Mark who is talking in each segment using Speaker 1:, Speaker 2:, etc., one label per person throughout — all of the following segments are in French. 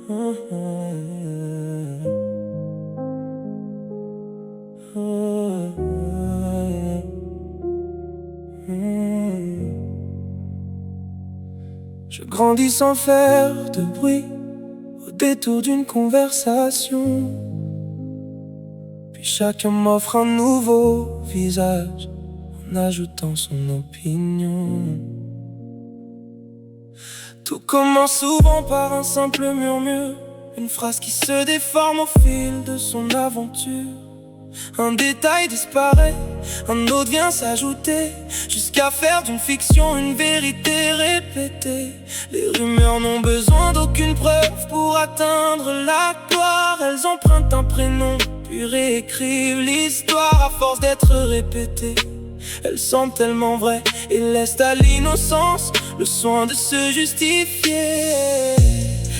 Speaker 1: Je grandis sans faire de bruit, au détour d'une conversation. Puis chacun m'offre un nouveau visage, en ajoutant son opinion. Tout commence souvent par un simple murmure, une phrase qui se déforme au fil de son aventure. Un détail disparaît, un autre vient s'ajouter, jusqu'à faire d'une fiction une vérité répétée. Les rumeurs n'ont besoin d'aucune preuve pour atteindre la gloire. Elles empruntent un prénom, puis réécrivent l'histoire à force d'être répétées. Elles semblent tellement vraies et laissent à l'innocence le soin de se justifier.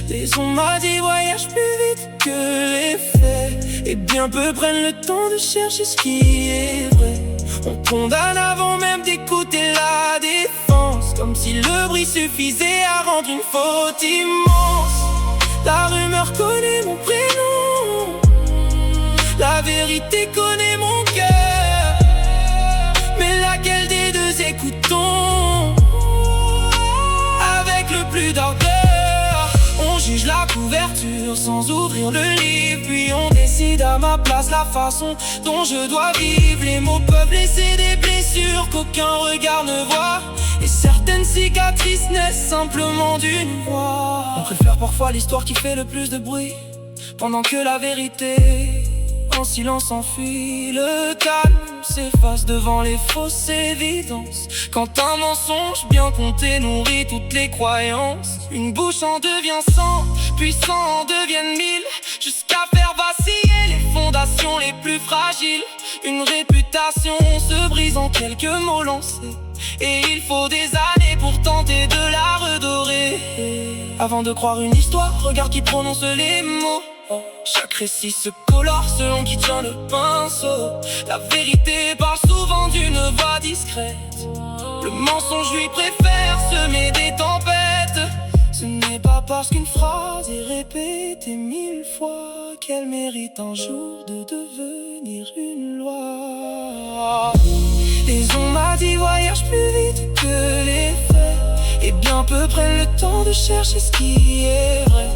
Speaker 1: Les ondes m'a dit voyage plus vite que les faits, et bien peu prennent le temps de chercher ce qui est vrai. On condamne avant même d'écouter la défense, comme si le bruit suffisait à rendre une faute immense. La rumeur connaît mon prénom, la vérité connaît mon cœur, mais laquelle des deux écoutons avec le plus d'ardeur? On juge la couverture sans ouvrir le livre, puis on décide à ma place la façon dont je dois vivre. Les mots peuvent laisser des blessures qu'aucun regard ne voit, et certaines cicatrices naissent simplement d'une voix. On préfère parfois l'histoire qui fait le plus de bruit, pendant que la vérité en silence s'enfuit. Le calme s'efface devant les fausses évidences, quand un mensonge bien compté nourrit toutes les croyances. Une bouche en devient 100, puis 100 en deviennent 1000, jusqu'à faire vaciller les fondations les plus fragiles. Une réputation se brise en quelques mots lancés, et il faut des années pour tenter de la redorer. Avant de croire une histoire, regarde qui prononce les mots. Chaque récit se colore selon qui tient le pinceau. La vérité parle souvent d'une voix discrète, le mensonge lui préfère semer des tempêtes. Ce n'est pas parce qu'une phrase est répétée 1000 fois qu'elle mérite un jour de devenir une loi. Les ondes m'a dit voyage plus vite que les faits, et bien peu prennent le temps de chercher ce qui est vrai.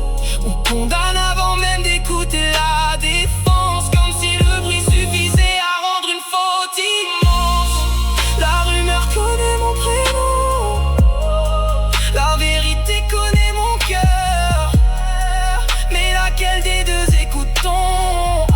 Speaker 1: On condamne avant même d'écouter la défense, comme si le bruit suffisait à rendre une faute immense. La rumeur connaît mon prénom, la vérité connaît mon cœur, mais laquelle des deux écoutons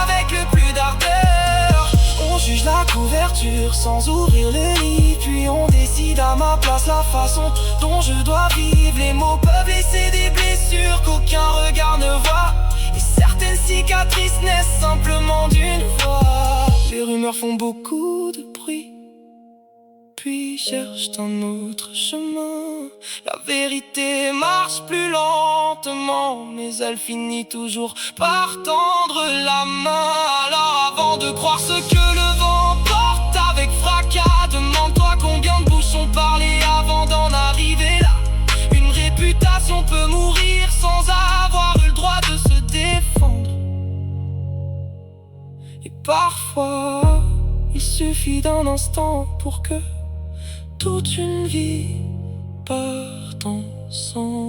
Speaker 1: avec le plus d'ardeur? On juge la couverture sans ouvrir le livre, puis on décide à ma place la façon dont je dois vivre. Les mots peuvent laisser des blessures qu'aucun regard ne voit, et certaines cicatrices naissent simplement d'une voix. Les rumeurs font beaucoup de bruit, puis cherchent un autre chemin. La vérité marche plus lentement, mais elle finit toujours par tendre la main. Alors avant de croire ce que le vent porte avec fracas, demande-toi combien de bouches ont parlé avant d'en arriver là. Une réputation peut mourir sans avoir eu le droit de se défendre, et parfois il suffit d'un instant pour que toute une vie parte ensemble.